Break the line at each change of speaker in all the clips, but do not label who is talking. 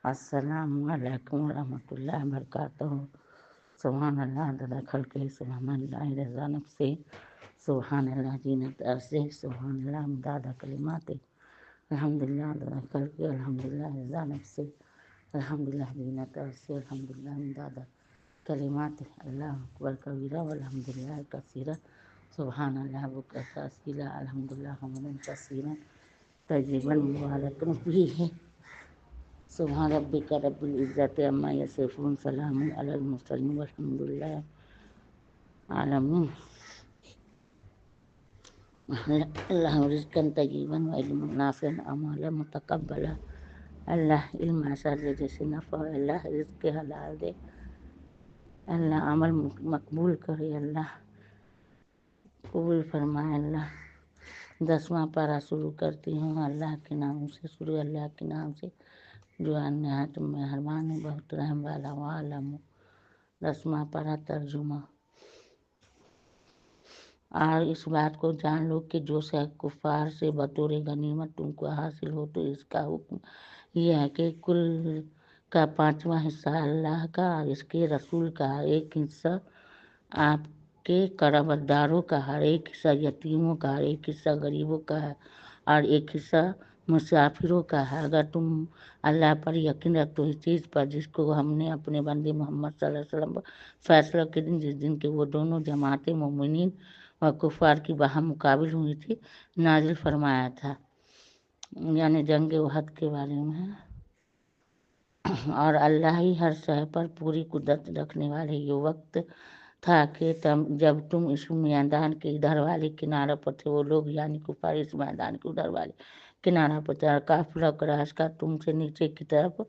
السلام علیکم ورحمۃ اللہ وبرکاتہ۔ سبحان اللہ عدد خلقہ، سبحان اللہ رضا نفسہ، سبحان اللہ زینت عرشہ، سبحان اللہ مداد کلماتہ، الحمدللہ عدد خلقہ، الحمدللہ رضا نفسہ، الحمدللہ زینت عرشہ، الحمدللہ مداد کلماتہ، اللہ اکبر کبیرہ والحمدللہ کثیرہ، سبحان اللہ بکرۃ اصیلا، الحمدللہ حمدا کثیرا طیبا مبارکا فیہ، سبحان ربک رب العزت عما یصفون، سلام علی المرسلین والحمد للہ عالمین۔ اللہ رزقا طیبا وعلما نافعا اعمالا متقبلا، اللہ علم اثر جیسے نفع، اللہ رزق حلال دے، اللہ عمل مقبول کرے، اللہ قبول فرمائے۔ اللہ 10واں پارہ شروع کرتی ہوں اللہ کے نام سے، شروع اللہ کے نام سے جو نہایت مہربان ہے، بہت رحم والا۔ وعلم 10واں پارہ ترجمہ۔ اور اس بات کو جان لو کہ جو شے کفار سے بطور غنیمت تم کو حاصل ہو تو اس کا حکم یہ ہے کہ کل کا 5واں حصہ اللہ کا اور اس کے رسول کا، ایک حصہ آپ کے قرابت داروں کا، ہر ایک حصہ یتیموں کا، ہر ایک حصہ غریبوں کا ہے، اور ایک حصہ مسافروں کا ہے۔ اگر تم اللہ پر یقین رکھتے ہو، اس چیز پر جس کو ہم نے اپنے بندے محمد صلی اللہ علیہ وسلم پر فیصلہ کے دن، جس دن کے وہ دونوں جماعتیں مومنین و کفار کی باہم مقابل ہوئی تھی، نازل فرمایا تھا، یعنی جنگ احد کے بارے میں۔ اور اللہ ہی ہر شے پر پوری قدرت رکھنے والے۔ یہ وقت تھا کہ جب تم اس میدان کے ادھر والے کنارے پر تھے، وہ لوگ یعنی کفار اس میدان کے ادھر والے کنارے پر تھے، اور قافلہ قریش کا تم سے نیچے کی طرف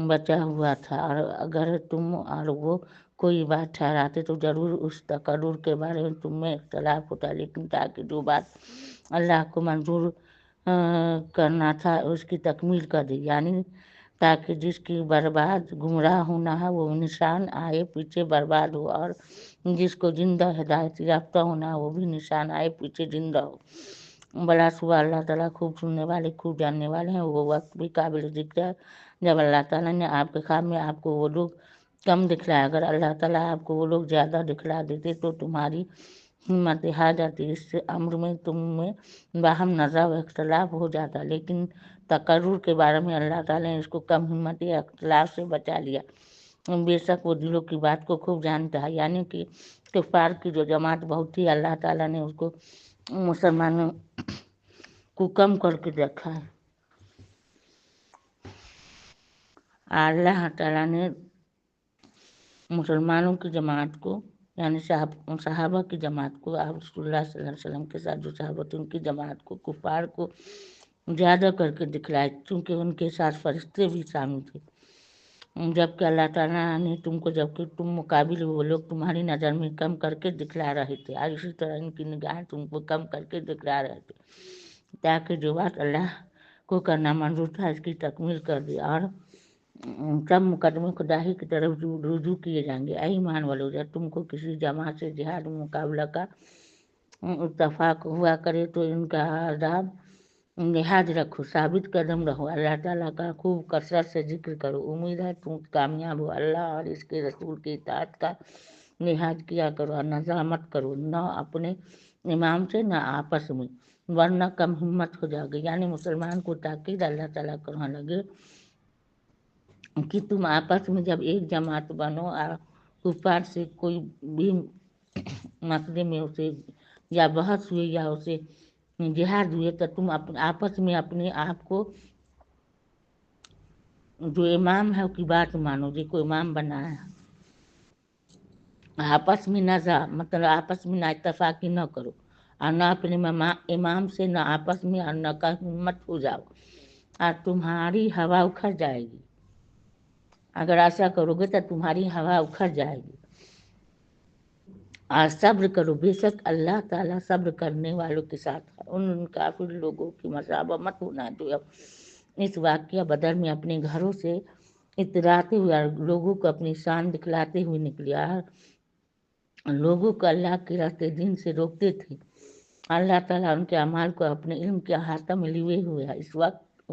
بچا ہوا تھا، اور اگر تم اور وہ کوئی بات ٹھہراتے تو ضرور اس تقرر کے بارے میں تم میں اختلاف ہوتا، لیکن تاکہ جو بات اللہ کو منظور کرنا تھا اس کی تکمیل کر دی، یعنی تاکہ جس کی برباد گمراہ ہونا ہے وہ نشان آئے پیچھے برباد ہو، اور جس کو زندہ ہدایت یافتہ ہونا ہے وہ بھی نشان آئے پیچھے زندہ ہو۔ بلا شبہ اللہ تعالیٰ خوب سننے والے، خوب جاننے والے ہیں۔ وہ وقت بھی قابل ذکر ہے جب اللہ تعالیٰ نے آپ کے خواب میں آپ کو وہ لوگ کم دکھلائے۔ اگر اللہ تعالیٰ آپ کو وہ لوگ زیادہ دکھلا دیتے تو تمہاری ہمت ہار جاتی، اس سے امر میں تم میں باہم نزاع و اختلاف ہو جاتا، لیکن تقرر کے بارے میں اللہ تعالیٰ نے اس کو کم ہمت یا اختلاف سے بچا لیا۔ بے شک وہ دلوں کی بات کو خوب جانتا ہے، یعنی کہ کفار کی جو جماعت بہت تھی، اللہ تعالیٰ نے اس کو مسلمانوں کو کم کر کے رکھا ہے۔ اللہ تعالیٰ نے مسلمانوں کی جماعت کو یعنی صحابہ کی جماعت کو، آپ رسول اللہ صلی اللہ علیہ وسلم کے ساتھ جو صحابہ تھے ان کی جماعت کو، کفار کو زیادہ کر کے دکھلائے، چونکہ ان کے ساتھ فرشتے بھی شامل تھے۔ جبکہ اللہ تعالیٰ نے تم کو، جبکہ تم مقابل وہ لوگ تمہاری نظر میں کم کر کے دکھلا رہے تھے، اور اسی طرح ان کی نگاہیں تم کو کم کر کے دکھلا رہے تھے، تاکہ جو بات اللہ کو کرنا منظور تھا اس کی تکمیل کر دی، اور سب مقدمے خدا ہی کی طرف رجوع کیے جائیں گے۔ اے ایمان والو، جب تم کو کسی جماعت سے جہاد مقابلہ کا اتفاق ہوا کرے تو ان کا عذاب لحاظ رکھو، ثابت قدم رہو، اللہ تعالیٰ کا خوب کثرت سے ذکر کرو، امید ہے تم کامیاب ہو، اللہ اور اس کے رسول کی اطاعت کا لحاظ کیا کرو، اور نزاع مت کرو، نہ اپنے امام سے نہ آپس میں، ورنہ کم ہمت ہو جاؤ گے۔ یعنی مسلمان کو تاکید اللہ تعالیٰ کرنے لگے کہ تم آپس میں جب ایک جماعت بنو اور کفار سے کوئی بھی مسئلے میں اسے یا بحث ہوئے یا اسے جہاد ہوئے تو تم آپس میں اپنے آپ کو جو امام ہے اس کی بات مانو، جس کو امام بنایا ہے۔ آپس میں نزاع مطلب آپس میں نہ اتفاقی نہ کرو، اور نہ اپنے امام سے نہ آپس میں، اور نہ ہمت ہو جاؤ، اور تمہاری ہوا اکھڑ جائے گی۔ اگر ایسا کرو گے تو تمہاری ہوا اکھڑ جائے گی، اور صبر کرو، بے شک اللہ تعالیٰ صبر کرنے والوں کے ساتھ ہے۔ ان کافر لوگوں کی مصابہ مت ہونا جو اب اس واقعہ بدر میں اپنے گھروں سے اتراتے ہوئے اور لوگوں کو اپنی شان دکھلاتے ہوئے نکلی، اور لوگوں کو اللہ کے راستے دین سے روکتے تھے۔ اللہ تعالیٰ ان کے اعمال کو اپنے علم کے احاطہ میں لیے ہوئے ہے۔ اس وقت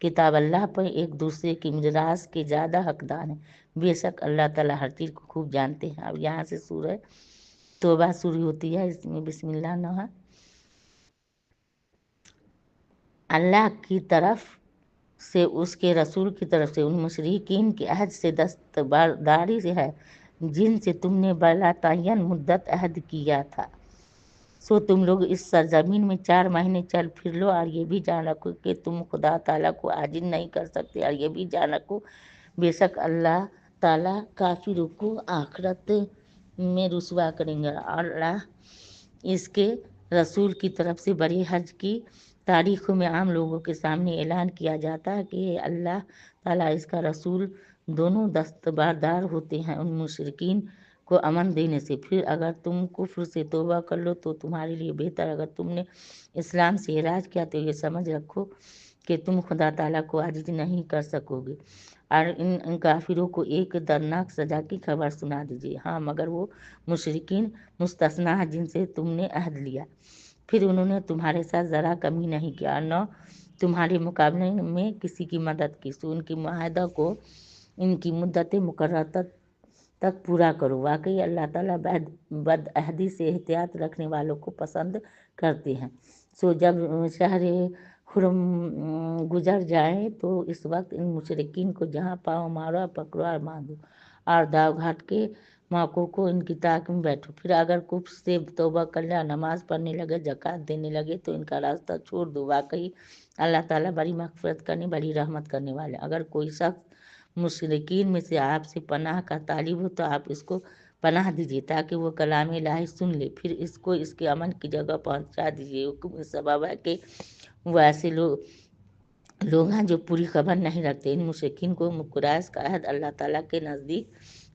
کتاب اللہ پر ایک دوسرے کی میراث کے زیادہ حقدار ہیں، بے شک اللہ تعالیٰ ہر چیز کو خوب جانتے ہیں۔ اب یہاں سے سورہ توبہ شروع ہوتی ہے، اس میں بسم اللہ نہ ہے۔ اللہ کی طرف سے اس کے رسول کی طرف سے ان مشرکین کے عہد سے دستبرداری سے ہے جن سے تم نے بلا تعین مدت عہد کیا تھا، سو تم لوگ اس سرزمین میں 4 مہینے چل پھر لو، اور یہ بھی جان رکھو کہ تم خدا تعالیٰ کو عاجز نہیں کر سکتے، اور یہ بھی جان رکھو بے شک اللہ تعالیٰ کافروں کو آخرت میں رسوا کریں گے۔ اور اللہ اس کے رسول کی طرف سے بڑے حج کی تاریخوں میں عام لوگوں کے سامنے اعلان کیا جاتا ہے کہ اللہ تعالیٰ اس کا رسول دونوں دستبردار ہوتے ہیں ان مشرکین کو امن دینے سے۔ پھر اگر تم کفر سے توبہ کر لو تو تمہارے لیے بہتر، اگر تم نے اسلام سے اعراض کیا تو یہ سمجھ رکھو کہ تم خدا تعالیٰ کو عاجز نہیں کر سکو گے، اور ان کافروں کو ایک دردناک سزا کی خبر سنا دیجیے۔ ہاں مگر وہ مشرکین مستثنیٰ ہیں جن سے تم نے عہد لیا، پھر انہوں نے تمہارے ساتھ ذرا کمی نہیں کیا اور نہ تمہارے مقابلے میں کسی کی مدد کی، سو ان کی معاہدہ کو ان کی مدت مقررہ تک پورا کرو، واقعی اللہ تعالیٰ بد عہدی سے احتیاط رکھنے والوں کو پسند کرتے ہیں۔ سو جب شہر حرم گزر جائے تو اس وقت ان مشرکین کو جہاں پاؤ مارو، پکڑو اور باندھو، اور داؤ گھاٹ کے موقعوں کو ان کی طاق میں بیٹھو۔ پھر اگر کفر سے توبہ کر لے اور نماز پڑھنے لگے، زکوٰۃ دینے لگے تو ان کا راستہ چھوڑ دو، واقعی اللہ تعالیٰ بڑی مغفرت کرنے بڑی رحمت کرنے والے۔ اگر کوئی شخص مشرکین میں سے آپ سے پناہ کا طالب ہو تو آپ اس کو پناہ دیجیے تاکہ وہ کلام الہی سن لے، پھر اس کو اس کے امن کی جگہ پہنچا دیجیے۔ حکم اس سبب ہے کہ وہ ایسے لوگ ہیں جو پوری خبر نہیں رکھتے۔ ان مشرکین کو قریش کا عہد اللہ تعالیٰ کے نزدیک،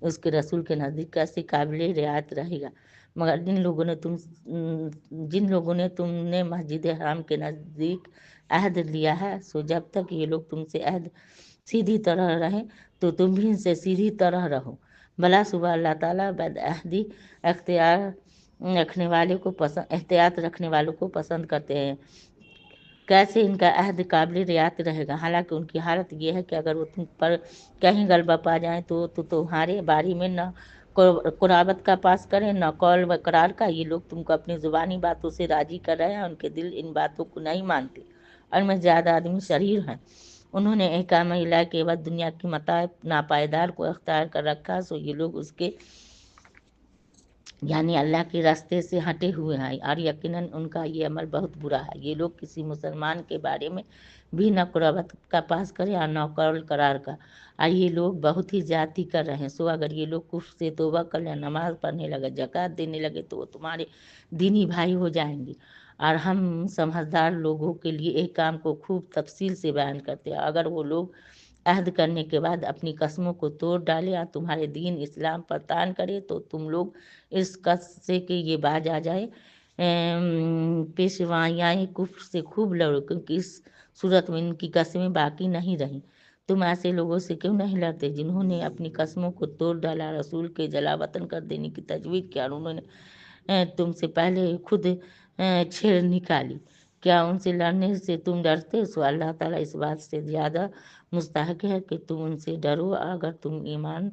اس کے رسول کے نزدیک کیسے قابل رعایت رہے گا، مگر جن لوگوں نے تم نے مسجد حرام کے نزدیک عہد لیا ہے، سو جب تک یہ لوگ تم سے عہد سیدھی طرح رہیں تو تم بھی ان سے سیدھی طرح رہو، بلا صبح اللہ تعالیٰ بد عہدی احتیاط رکھنے والوں کو پسند کرتے ہیں۔ کیسے ان کا عہد قابل رعایت رہے گا، حالانکہ ان کی حالت یہ ہے کہ اگر وہ تم پر کہیں غلبہ پا جائیں تو تمہارے بارے میں نہ قرابت کا پاس کریں نہ قول و قرار کا۔ یہ لوگ تم کو اپنی زبانی باتوں سے راضی کر رہے ہیں، ان کے دل ان باتوں کو نہیں مانتے، اور میں زیادہ آدمی شریر ہیں۔ انہوں نے احکام الہی کے بعد دنیا کی متاع ناپائیدار کو اختیار کر رکھا، سو یہ لوگ اس کے یعنی اللہ کے راستے سے ہٹے ہوئے ہیں، اور یقیناً ان کا یہ عمل بہت برا ہے۔ یہ لوگ کسی مسلمان کے بارے میں بھی نہ قرابت کا پاس کرے اور نہ قول قرار کا، اور یہ لوگ بہت ہی زیادتی کر رہے ہیں۔ سو اگر یہ لوگ کفر سے توبہ کر لیں، نماز پڑھنے لگے، زکوٰۃ دینے لگے تو وہ تمہارے دینی بھائی ہو جائیں گے، اور ہم سمجھدار لوگوں کے لیے ایک کام کو خوب تفصیل سے بیان کرتے ہیں۔ اگر وہ لوگ عہد کرنے کے بعد اپنی قسموں کو توڑ ڈالے اور تمہارے دین اسلام پر طعن کرے تو تم لوگ اس قصد سے کہ یہ باز آ جائے پیشوائیاں کفر سے خوب لڑو، کیونکہ اس صورت میں ان کی قسمیں باقی نہیں رہیں۔ تم ایسے لوگوں سے کیوں نہیں لڑتے جنہوں نے اپنی قسموں کو توڑ ڈالا، رسول کے جلا وطن کر دینے کی تجویز کیا، اور انہوں نے تم سے پہلے خود چھیڑ نکالی، کیا ان سے لڑنے سے تم ڈرتے؟ سو اللہ تعالیٰ اس بات سے زیادہ مستحق ہے کہ تم ان سے ڈرو، اگر تم ایمان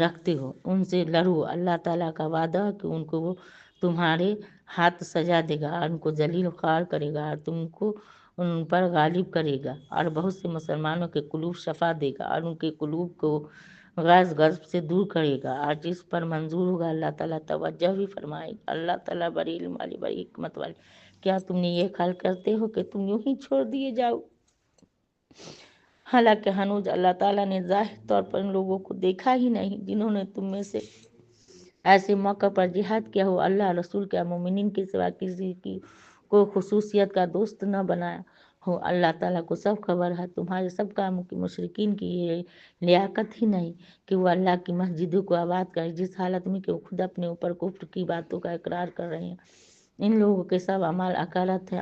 رکھتے ہو ان سے لڑو۔ اللہ تعالیٰ کا وعدہ ہے کہ ان کو وہ تمہارے ہاتھ سجا دے گا اور ان کو ذلیل خوار کرے گا، اور تم کو ان پر غالب کرے گا، اور بہت سے مسلمانوں کے قلوب شفا دے گا، اور ان کے قلوب کو غضب سے دور کرے گا، اور جس پر منظور ہوگا اللہ تعالیٰ توجہ بھی فرمائے گا۔ اللہ تعالیٰ بڑی علم والی بڑی حکمت والی۔ کیا تم نے یہ خیال کرتے ہو کہ تم یوں ہی چھوڑ دیے جاؤ؟ حالانکہ ہنوز اللہ تعالیٰ نے ظاہر طور پر ان لوگوں کو دیکھا ہی نہیں جنہوں نے تم میں سے ایسے موقع پر جہاد کیا ہو۔ اللہ رسول کے مومنین کے سوا کسی کی کو خصوصیت کا دوست نہ بنایا ہو۔ اللہ تعالیٰ کو سب خبر ہے، تمہارے سب کاموں کی مشرکین کی یہ لیاقت ہی نہیں کہ وہ اللہ کی مسجدوں کو آباد کریں، جس حالت میں کہ وہ خود اپنے اوپر کفر کی باتوں کا اقرار کر رہے ہیں۔ ان لوگوں کے سب اعمال اکالت ہیں،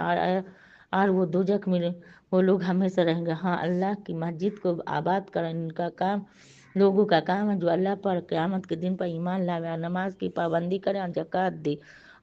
اور وہ دوزخ میں وہ لوگ ہمیشہ رہیں گے۔ ہاں اللہ کی مسجد کو آباد کریں ان کا کام لوگوں کا کام ہے جو اللہ پر قیامت کے دن پر ایمان لائے اور نماز کی پابندی کریں اور زکوٰۃ دے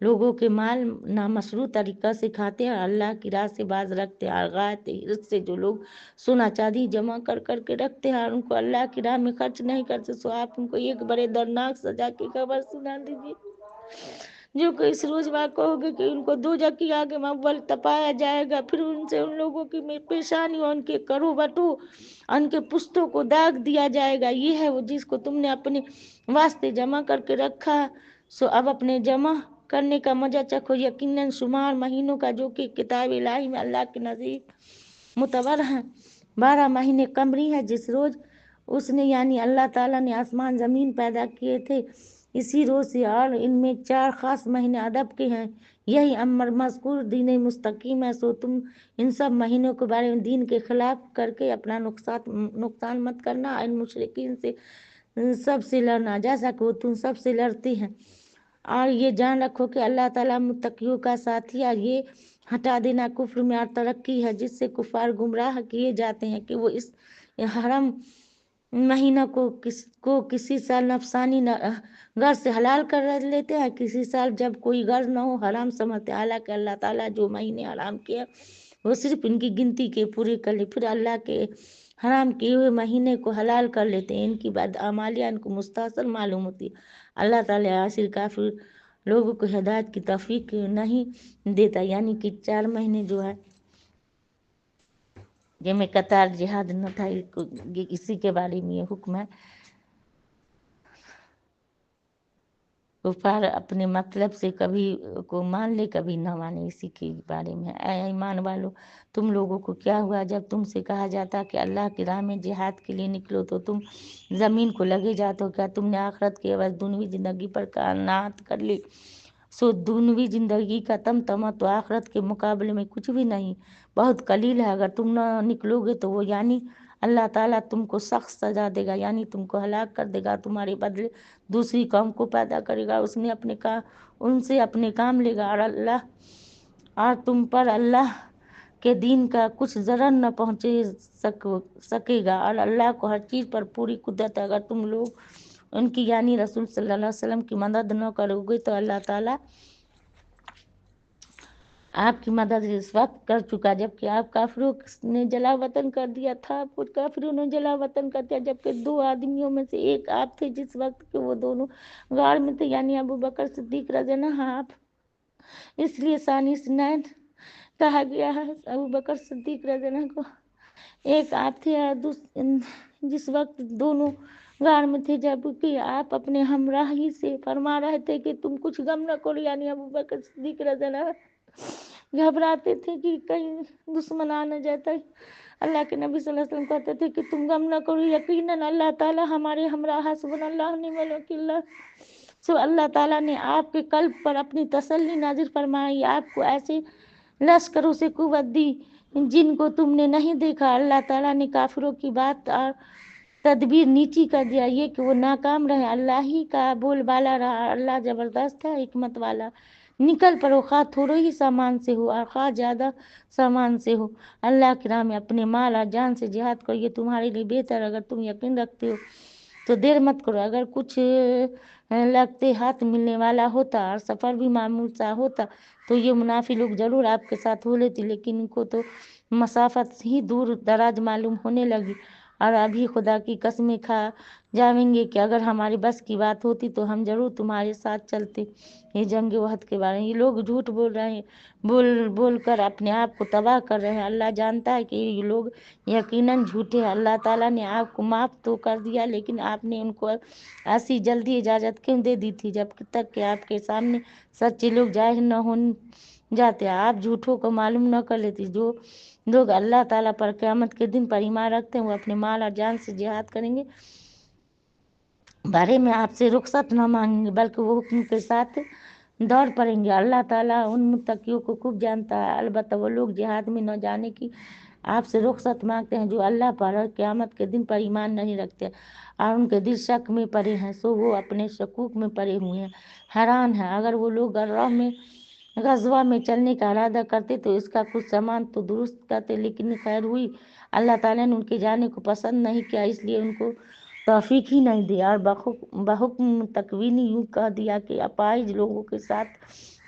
لوگوں کے مال نامشروع طریقہ سے کھاتے ہیں اور اللہ کی راہ سے باز رکھتے ہیں، اور غایت حرص سے جو لوگ سونا چاندی جمع کر کر کے رکھتے ہیں اور ان کو اللہ کی راہ میں خرچ نہیں کرتے، سو آپ ان کو ایک بڑے دردناک سزا کی خبر سنا دیجیے، جو کہ اس روز واقع ہوگی کہ ان کو دوزخ کی آگ میں اول تپایا جائے گا، پھر ان سے ان لوگوں کی پیشانیوں، ان کے کرو بٹو، ان کے پشتوں کو داغ دیا جائے گا۔ یہ ہے وہ جس کو تم نے اپنے واسطے جمع کر کے رکھا، سو اب اپنے جمع کرنے کا مزہ چکھو، یقیناً شمار مہینوں کا جو کہ کتاب الہی میں اللہ کے نزدیک معتبر ہیں 12 مہینے قمری ہے، جس روز اس نے یعنی اللہ تعالیٰ نے آسمان زمین پیدا کیے تھے اسی روز سے، اور ان میں 4 خاص مہینے ادب کے ہیں، یہی امر مذکور دین مستقیم ہے، سو تم ان سب مہینوں کے بارے میں دین کے خلاف کر کے اپنا نقصان مت کرنا، ان مشرکین سے سب سے لڑنا، جیسا کہ وہ تم سب سے لڑتے ہیں، اور یہ جان رکھو کہ اللہ تعالیٰ متقیوں کا ساتھی ہے، یہ ہٹا دینا کفر میں اور ترقی ہے جس سے کفار گمراہ کیے جاتے ہیں کہ وہ اس حرم مہینہ کو کسی سال نفسانی غرض سے حلال کر لیتے ہیں، کسی سال جب کوئی غرض نہ ہو حرام سمجھتے ہیں، حالانکہ اللہ تعالیٰ جو مہینے حرام کیا وہ صرف ان کی گنتی کے پورے کر لے، پھر اللہ کے حرام کیے ہوئے مہینے کو حلال کر لیتے ہیں، ان کی بدعمالیاں ان کو مستحصل معلوم ہوتی ہے۔ اللہ تعالیٰ عاصر کافر لوگوں کو ہدایت کی توفیق نہیں دیتا، یعنی کہ 4 مہینے جو ہے جن میں قطار جہاد نہ تھا، اسی کے بارے میں یہ حکم ہے۔ کفار اپنے مطلب سے کبھی کو مان لے کبھی نہ مانے، اسی کے بارے میں۔ اے ایمان والو، تم لوگوں کو کیا ہوا جب تم سے کہا جاتا کہ اللہ کی راہ میں جہاد کے لیے نکلو تو تم زمین کو لگے جاتے ہو؟ کیا تم نے آخرت کے عوض دنیوی زندگی پر قناعت کر لی؟ سو دنیوی زندگی کا تمتمہ تو آخرت کے مقابلے میں کچھ بھی نہیں، بہت قلیل ہے۔ اگر تم نہ نکلو گے تو وہ یعنی اللہ تعالیٰ تم کو سخت سزا دے گا، یعنی تم کو ہلاک کر دے گا، تمہارے بدلے دوسری قوم کو پیدا کرے گا، اس نے ان سے اپنے کام لے گا، اور تم پر اللہ کے دین کا کچھ ضرر نہ پہنچے سکے گا، اور اللہ کو ہر چیز پر پوری قدرت ہے۔ اگر تم لوگ ان کی یعنی رسول صلی اللہ علیہ وسلم کی مدد نہ کرو گے تو اللہ تعالیٰ آپ کی مدد اس وقت کر چکا جبکہ آپ کافروں نے جلا وطن کر دیا تھا، آپ کو کافروں نے جلا وطن کر دیا، جبکہ 2 آدمیوں میں سے ایک آپ تھے جس وقت کہ وہ دونوں غار میں تھے، یعنی ابو بکر صدیق رضی اللہ عنہ آپ، اس لیے ثانی اثنین کہا گیا ہے ابو بکر صدیق رضی اللہ عنہ کو۔ ایک آپ تھے اور جس وقت دونوں غار میں تھے، جبکہ آپ اپنے ہمراہی سے فرما رہے تھے کہ تم کچھ غم نہ کرو، یعنی ابو بکر صدیق رضی اللہ عنہ گھبراتے تھے کہ کہیں دشمن آ نہ جاتا۔ اللہ کے نبی صلی اللہ علیہ وسلم کہتے تھے کہ تم غم نہ کرو، یقیناً اللہ تعالیٰ ہمارے ہمراہ، حسبنا اللہ ونعم الوکیل۔ سو اللہ تعالیٰ نے آپ کے قلب پر اپنی تسلی نازل فرمائی، آپ کو ایسے لشکروں سے قوت دی جن کو تم نے نہیں دیکھا۔ اللہ تعالیٰ نے کافروں کی بات اور تدبیر نیچی کر دیا، یہ کہ وہ ناکام رہے، اللہ ہی کا بول بالا رہا، اللہ زبردست ہے، حکمت والا۔ نکل پڑو، خواہ تھوڑے ہی سامان سے ہو اور خواہ زیادہ سامان سے ہو، اللہ کی راہ میں اپنے مال اور جان سے جہاد کرو، یہ تمہارے لیے بہتر۔ اگر تم یقین رکھتے ہو تو دیر مت کرو۔ اگر کچھ لگتے ہاتھ ملنے والا ہوتا اور سفر بھی معمول سا ہوتا تو یہ منافی لوگ ضرور آپ کے ساتھ ہو لیتے، لیکن ان کو تو مسافت ہی دور دراز معلوم ہونے لگی، اور ابھی خدا کی قسمیں کھا جائیں گے کہ اگر ہماری بس کی بات ہوتی تو ہم ضرور تمہارے ساتھ چلتے۔ یہ جنگ احد کے بارے میں یہ لوگ جھوٹ بول رہے ہیں، بول کر اپنے آپ کو تباہ کر رہے ہیں۔ اللہ جانتا ہے کہ یہ لوگ یقیناً جھوٹے ہیں۔ اللہ تعالیٰ نے آپ کو معاف تو کر دیا، لیکن آپ نے ان کو ایسی جلدی اجازت کیوں دے دی تھی جب تک کہ آپ کے سامنے سچے لوگ ظاہر نہ ہو جاتے، آپ جھوٹوں کو معلوم نہ کر لیتے۔ جو لوگ اللہ تعالیٰ پر قیامت کے دن پر ایمان رکھتے ہیں وہ اپنے مال اور جان سے جہاد کریں گے، بارے میں آپ سے رخصت نہ مانگیں گے بلکہ وہ حکم کے ساتھ دوڑ پڑیں گے۔ اللہ تعالیٰ ان متقیوں کو خوب جانتا ہے، البتہ وہ لوگ جہاد میں نہ جانے کی آپ سے رخصت مانگتے ہیں جو اللہ پر اور قیامت کے دن پر ایمان نہیں رکھتے اور ان کے دل شک میں پڑے ہیں، سو وہ اپنے شکوک میں پڑے ہوئے ہیں، حیران ہیں۔ اگر وہ لوگ غزوہ میں چلنے کا ارادہ کرتے تو اس کا کچھ سامان تو درست کرتے، لیکن خیر ہوئی اللہ تعالیٰ نے ان کے جانے کو پسند نہیں کیا، اس لیے ان کو توفیق ہی نہیں دیا، اور بحکم تکوینی یوں کہہ دیا کہ اپائج لوگوں کے ساتھ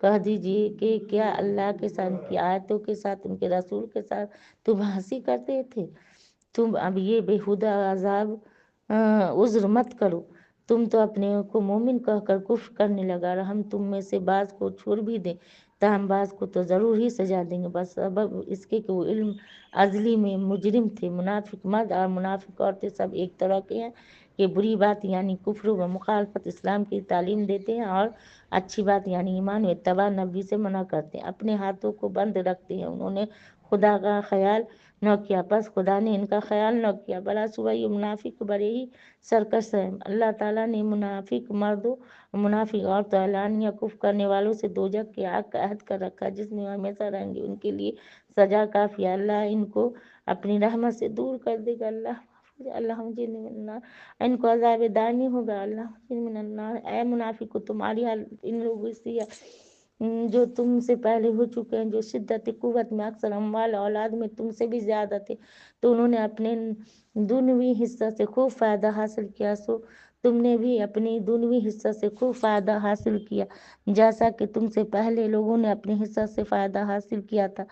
کہہ دیجیے کہ کیا اللہ کے ساتھ، ان کی آیتوں کے ساتھ، ان کے رسول کے ساتھ تم ہنسی کرتے تھے؟ تم اب یہ بےہودہ عذاب عذر مت کرو، تم تو اپنے کو مومن کہہ کر کفر کرنے لگا، اور ہم تم میں سے بعض کو چھوڑ بھی دیں تاہم بعض کو تو ضرور ہی سزا دیں گے، بس سبب اس کے کہ وہ علم ازلی میں مجرم تھے۔ منافق مرد اور منافق عورتیں سب ایک طرح کے ہیں کہ بری بات یعنی کفر و مخالفت اسلام کی تعلیم دیتے ہیں، اور اچھی بات یعنی ایمان و اتباع نبی سے منع کرتے ہیں، اپنے ہاتھوں کو بند رکھتے ہیں۔ انہوں نے خدا کا خیال نہ کیا، بس خدا نے ان کا خیال نہ کیا، بلا صبح یہ منافق بڑے ہی سرکش ہیں۔ اللہ تعالیٰ نے منافق مردوں اور منافق عورتوں اعلانیہ کفر کرنے والوں سے دوزخ کی آگ کا عہد کر رکھا، جس میں ہمیشہ رہیں گے، ان کے لیے سزا کافی ہے۔ اللہ ان کو اپنی رحمت سے دور کر دے گا، اللہ مجھے من النار، ان کو عذاب دائمی ہوگا، اللہ مجھے من النار۔ اے منافقو، تمہاری حالت ان لوگوں سے ہے جو تم سے پہلے ہو چکے ہیں، جو شدت قوت میں، اکثر اموال اولاد میں تم سے بھی زیادہ تھے، تو انہوں نے اپنے دنیوی حصہ سے خوب فائدہ حاصل کیا، سو تم نے بھی اپنی دنیوی حصہ سے خوب فائدہ حاصل کیا، جیسا کہ تم سے پہلے لوگوں نے اپنے حصہ سے فائدہ حاصل کیا تھا،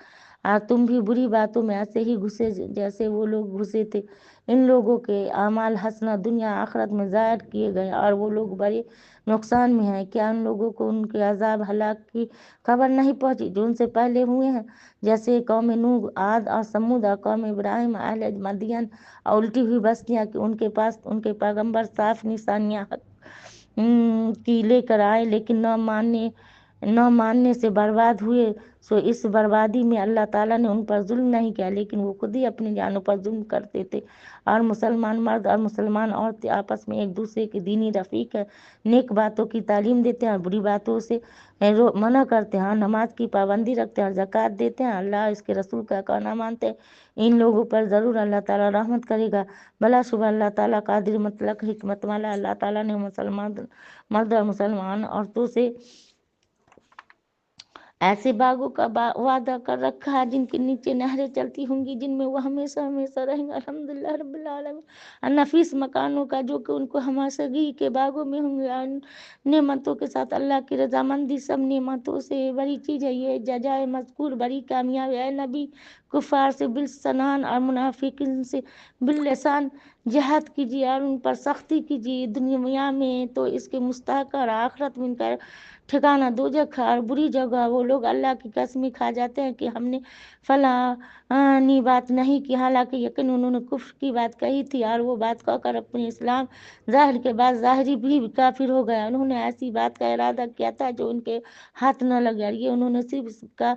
اور تم بھی بری باتوں میں ایسے ہی گھسے جیسے وہ لوگ گھسے تھے۔ ان لوگوں کے اعمال حسنہ دنیا آخرت میں ظاہر کیے گئے، اور وہ لوگ بڑے نقصان میں ہیں۔ کیا ان لوگوں کو ان کے عذاب ہلاک کی خبر نہیں پہنچی جو ان سے پہلے ہوئے ہیں، جیسے قوم نوح، عاد اور سمود، اور قوم ابراہیم، اہل مدین اور الٹی ہوئی بستیاں، کہ ان کے پاس ان کے پیغمبر صاف نشانیاں کی لے کر آئے، لیکن نہ ماننے سے برباد ہوئے۔ سو اس بربادی میں اللہ تعالیٰ نے ان پر ظلم نہیں کیا، لیکن وہ خود ہی اپنی جانوں پر ظلم کرتے تھے۔ اور مسلمان مرد اور مسلمان عورتیں آپس میں ایک دوسرے کے دینی رفیق ہیں، نیک باتوں کی تعلیم دیتے ہیں اور بری باتوں سے منع کرتے ہیں، نماز کی پابندی رکھتے ہیں اور زکوٰۃ دیتے ہیں، اللہ اس کے رسول کا کہنا مانتے ہیں، ان لوگوں پر ضرور اللہ تعالیٰ رحمت کرے گا، بلا شبہ اللہ تعالیٰ قادر مطلق حکمت والا۔ اللہ تعالیٰ نے مسلمان مرد اور مسلمان عورتوں سے ایسے باغوں کا وعدہ کر رکھا ہے جن کے نیچے نہریں چلتی ہوں گی، جن میں وہ ہمیشہ ہمیشہ رہیں گے، الحمدللہ رب العالمین۔ نفیس مکانوں کا جو کہ ان کو ہمیشگی کے باغوں میں ہوں گے، نعمتوں کے ساتھ اللہ کی رضامندی، سب نعمتوں سے بڑی چیز ہے یہ جزائے مذکور، بڑی کامیابی۔ اے نبی، کفار سے بالسنان اور منافقین سے باللسان جہاد کیجیے اور ان پر سختی کیجیے، دنیا میں تو اس کے مستحق اور آخرت میں ان کا ٹھکانہ دوزخ ہے اور بری جگہ۔ وہ لوگ اللہ کی قسمیں کھا جاتے ہیں کہ ہم نے فلاں بات نہیں کی، حالانکہ یقین انہوں نے کفر کی بات کہی تھی، اور وہ بات کہہ کر اپنے اسلام ظاہر کے بعد ظاہری بھی کافر ہو گیا۔ انہوں نے ایسی بات کا ارادہ کیا تھا جو ان کے ہاتھ نہ لگا، یہ انہوں نے صرف اس کا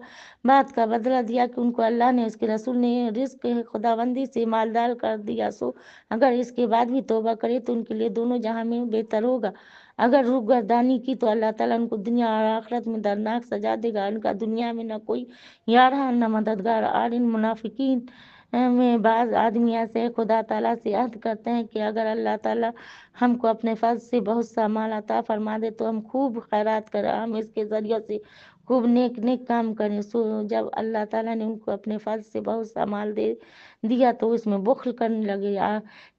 بات کا بدلہ دیا کہ ان کو اللہ نے، اس کے رسول نے رزق خداوندی سے مالدار کر دیا، سو اگر اس کے بعد بھی توبہ کرے تو ان کے لیے دونوں جہاں میں بہتر ہوگا۔ اگر روگردانی کی تو اللہ تعالیٰ ان کو دنیا اور آخرت میں دردناک سزا دے گا، ان کا دنیا میں نہ کوئی یار ہے نہ مددگار۔ اور ان منافقین میں بعض آدمی ایسے خدا تعالیٰ سے عہد کرتے ہیں کہ اگر اللہ تعالیٰ ہم کو اپنے فضل سے بہت سا مال عطا فرما دے تو ہم خوب خیرات کریں، ہم اس کے ذریعے سے خوب نیک کام کریں۔ سو جب اللہ تعالیٰ نے ان کو اپنے فضل سے بہت سا مال دے دیا تو اس میں بخل کرنے لگے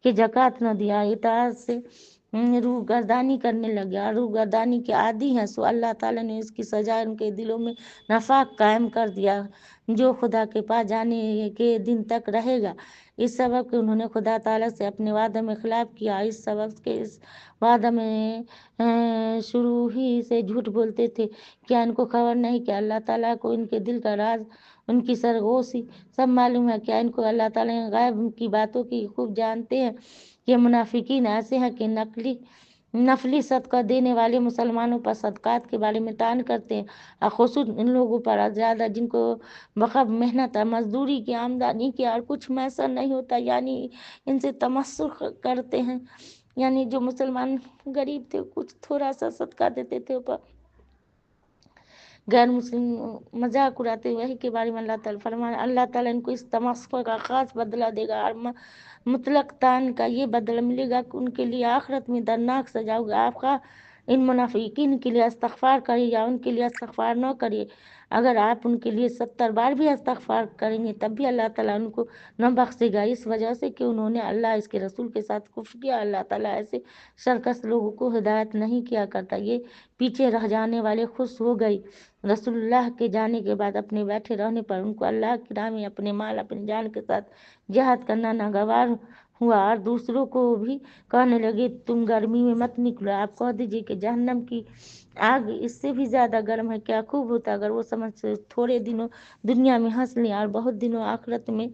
کہ زکوٰۃ نہ دیا، اطاعت سے روح گردانی کرنے لگے، اور روح گردانی کے عادی ہیں، سو اللہ تعالیٰ نے اس کی سزا ان کے دلوں میں نفاق قائم کر دیا جو خدا کے پاس جانے کے دن تک رہے گا۔ اس سبب کہ انہوں نے خدا تعالیٰ سے اپنے وعدے میں خلاف کیا، اس سبب کے اس وعدہ میں شروع ہی سے جھوٹ بولتے تھے۔ کیا ان کو خبر نہیں کہ اللہ تعالیٰ کو ان کے دل کا راز، ان کی سرگوشی سب معلوم ہے؟ کیا ان کو اللہ تعالیٰ غیب کی باتوں کی خوب جانتے ہیں؟ یہ منافقین ایسے ہیں کہ نفلی صدقہ دینے والے مسلمانوں پر صدقات کے بارے میں طعن کرتے ہیں، اور خصوص ان لوگوں پر زیادہ جن کو بخب محنت اور مزدوری کی آمدنی کی اور کچھ میسر نہیں ہوتا، یعنی ان سے تمسخر کرتے ہیں۔ یعنی جو مسلمان غریب تھے کچھ تھوڑا سا صدقہ دیتے تھے، اوپر غیر مسلم مذاق اڑاتے، وہی کے بارے میں اللہ تعالیٰ فرمانے، اللہ تعالیٰ ان کو اس تمسخر کا خاص بدلہ دے گا، اور مطلق طعن کا یہ بدلہ ملے گا کہ ان کے لیے آخرت میں دردناک سزا ہوگا۔ آپ کا ان منافقین کے لیے استغفار کریے یا ان کے لیے استغفار نہ کریے، اگر آپ ان کے لیے 70 بار بھی استغفار کریں گے تب بھی اللہ تعالیٰ ان کو نہ بخشے گا، اس وجہ سے کہ انہوں نے اللہ اس کے رسول کے ساتھ کفر کیا۔ اللہ تعالیٰ ایسے سرکش لوگوں کو ہدایت نہیں کیا کرتا۔ یہ پیچھے رہ جانے والے خوش ہو گئی رسول اللہ کے جانے کے بعد اپنے بیٹھے رہنے پر، ان کو اللہ کی راہ میں اپنے مال اپنی جان کے ساتھ جہاد کرنا ناگوار ہوا، اور دوسروں کو بھی کہنے لگے تم گرمی میں مت نکلو، آپ کہہ دیجیے کہ جہنم کی آگ اس سے بھی زیادہ گرم ہے، کیا خوب ہوتا اگر وہ سمجھ سے تھوڑے دنوں دنیا میں ہنس لیں اور بہت دنوں آخرت میں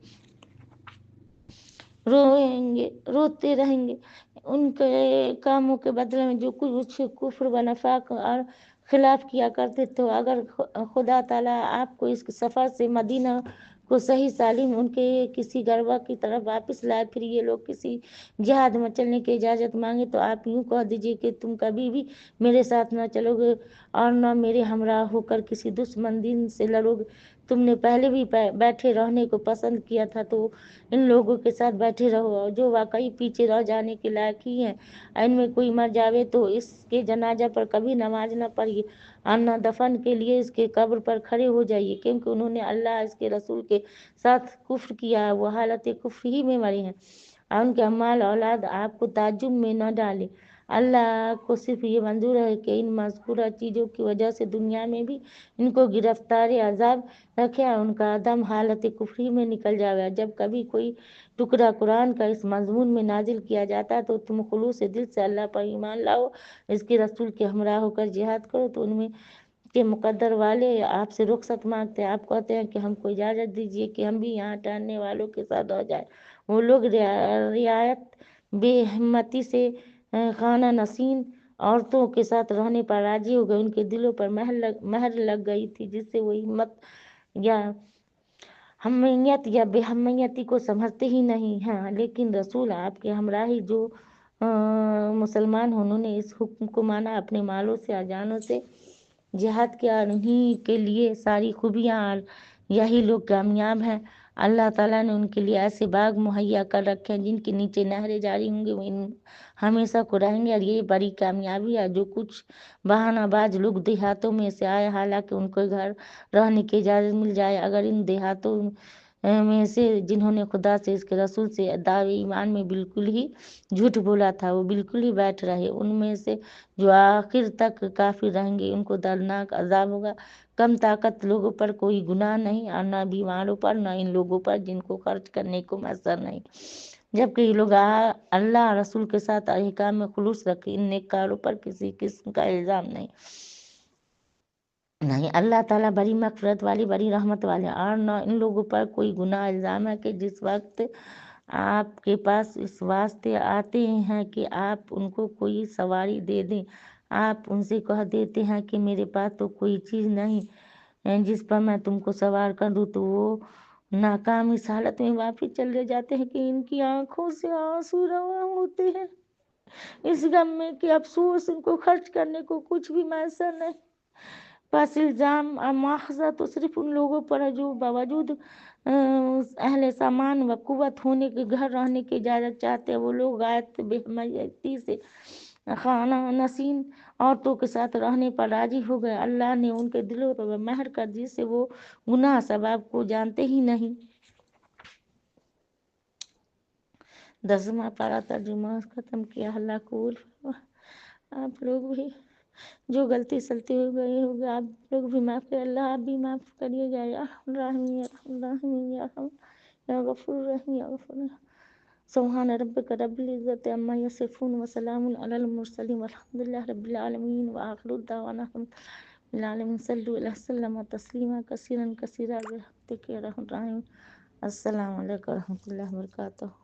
روتے رہیں گے۔ ان کے کاموں کے بدلے میں جو کچھ کفر و نفاق اور خلاف کیا کرتے تو اگر خدا تعالیٰ آپ کو اس سفر سے مدینہ کو صحیح سالم ان کے کسی گربہ کی طرف واپس لائے، پھر یہ لوگ کسی جہاد میں چلنے کی اجازت مانگے تو آپ یوں کہہ دیجیے کہ تم کبھی بھی میرے ساتھ نہ چلو گے اور نہ میرے ہمراہ ہو کر کسی دشمن دین سے لڑو گے، تم نے پہلے بھی بیٹھے رہنے کو پسند کیا تھا تو ان لوگوں کے ساتھ بیٹھے رہو، اور جو واقعی پیچھے رہ جانے کے لائق ہی ہیں، ان میں کوئی مر جاوے تو اس کے جنازہ پر کبھی نماز نہ پڑھیے اور نہ دفن کے لیے اس کے قبر پر کھڑے ہو جائیے، کیونکہ انہوں نے اللہ اس کے رسول کے ساتھ کفر کیا ہے، وہ حالت کفر ہی میں مرے ہیں، اور ان کے مال اولاد آپ کو تعجب میں نہ ڈالے۔ اللہ کو صرف یہ منظور ہے کہ ان مذکورہ چیزوں کی وجہ سے دنیا میں بھی ان کو گرفتار عذاب رکھے اور ان کا دم حالت کفری میں نکل جاوے۔ جب کبھی کوئی ٹکڑا قرآن کا اس مضمون میں نازل کیا جاتا تو تم خلوص دل سے اللہ پر ایمان لاؤ، اس کے رسول کے ہمراہ ہو کر جہاد کرو، تو ان میں کے مقدر والے آپ سے رخصت مانگتے ہیں، آپ کہتے ہیں کہ ہم کو اجازت دیجیے کہ ہم بھی یہاں ٹہلنے والوں کے ساتھ ہو جائیں۔ وہ لوگ رعایت بے ہمتی سے خانہ نشین عورتوں کے ساتھ رہنے پر راضی ہو گئے، ان کے دلوں پر مہر لگ گئی تھی جس سے وہ ہمت یا ہمیت یا بے ہمیتی کو سمجھتے ہی نہیں ہیں، لیکن رسول آپ کے ہمراہی جو مسلمان ہیں انہوں نے اس حکم کو مانا، اپنے مالوں سے اور جانوں سے جہاد کیا، انہیں کے لیے ساری خوبیاں اور یہی لوگ کامیاب ہیں۔ اللہ تعالیٰ نے ان کے لیے ایسے باغ مہیا کر رکھے ہیں جن کے نیچے نہریں جاری ہوں گے، وہ ہمیشہ کو رہیں گے، اور یہ بڑی کامیابی ہے۔ جو کچھ بہانہ باز لوگ دیہاتوں میں سے آئے حالانکہ ان کو گھر رہنے کی اجازت مل جائے، اگر ان دیہاتوں میں سے جنہوں نے خدا سے اس کے رسول سے دعوے ایمان میں بالکل ہی جھوٹ بولا تھا وہ بالکل ہی بیٹھ رہے، ان میں سے جو آخر تک کافر رہیں گے ان کو دردناک عذاب ہوگا۔ کم طاقت لوگوں پر کوئی گناہ نہیں، اور نہ بیماروں پر، نہ ان لوگوں پر جن کو خرچ کرنے کو میسر نہیں، جبکہ یہ لوگ اللہ رسول کے ساتھ احکام میں خلوص رکھے، ان نیک کاروں پر کسی قسم کا الزام نہیں۔ اللہ تعالیٰ بڑی مغفرت والی بڑی رحمت والے، اور نہ ان لوگوں پر کوئی گناہ الزام ہے کہ جس وقت آپ کے پاس اس واسطے آتے ہیں کہ آپ ان کو کوئی سواری دے دیں، آپ ان سے کہہ دیتے ہیں کہ میرے پاس تو کوئی چیز نہیں جس پر میں تم کو سوار کر دوں، تو وہ ناکام اس حالت میں واپس چلے جاتے ہیں کہ ان کی آنکھوں سے آنسو رواں ہوتے ہیں، اس غم میں کہ افسوس ان کو خرچ کرنے کو کچھ بھی میسر نہیں۔ بس الزام اور مواخذہ تو صرف ان لوگوں پر ہے جو باوجود اہل سامان و قوت ہونے کے گھر رہنے کی اجازت چاہتے ہیں، وہ لوگ غایت بے حمیتی سے خانہ نشین عورتوں کے ساتھ رہنے پر راضی ہو گئے، اللہ نے ان کے دلوں پر مہر کر دی جس سے وہ گناہ ثواب کو جانتے ہی نہیں۔ 10واں پارہ ترجمہ ختم کیا۔ اللہ قبول فرمائے۔ آپ لوگ بھی جو غلطی سلطی ہو گئی ہوگی آپ لوگ بھی معاف کریں، اللہ آپ بھی معاف کریے گا، یا رحیم یا رحیم یا رحم یا غفور رحیم یا غفور۔ سبحان ربک رب العزت عما یصفون وسلام علی المرسلین والحمد للہ رب العالمین، وآخر دعوانا الحمد للہ رب العالمین۔ صلوا علیہ وسلم تسلیما کثیرا کثیرا برحمتک یا ارحم الراحمین۔ السلام علیکم و رحمۃ اللہ وبرکاتہ۔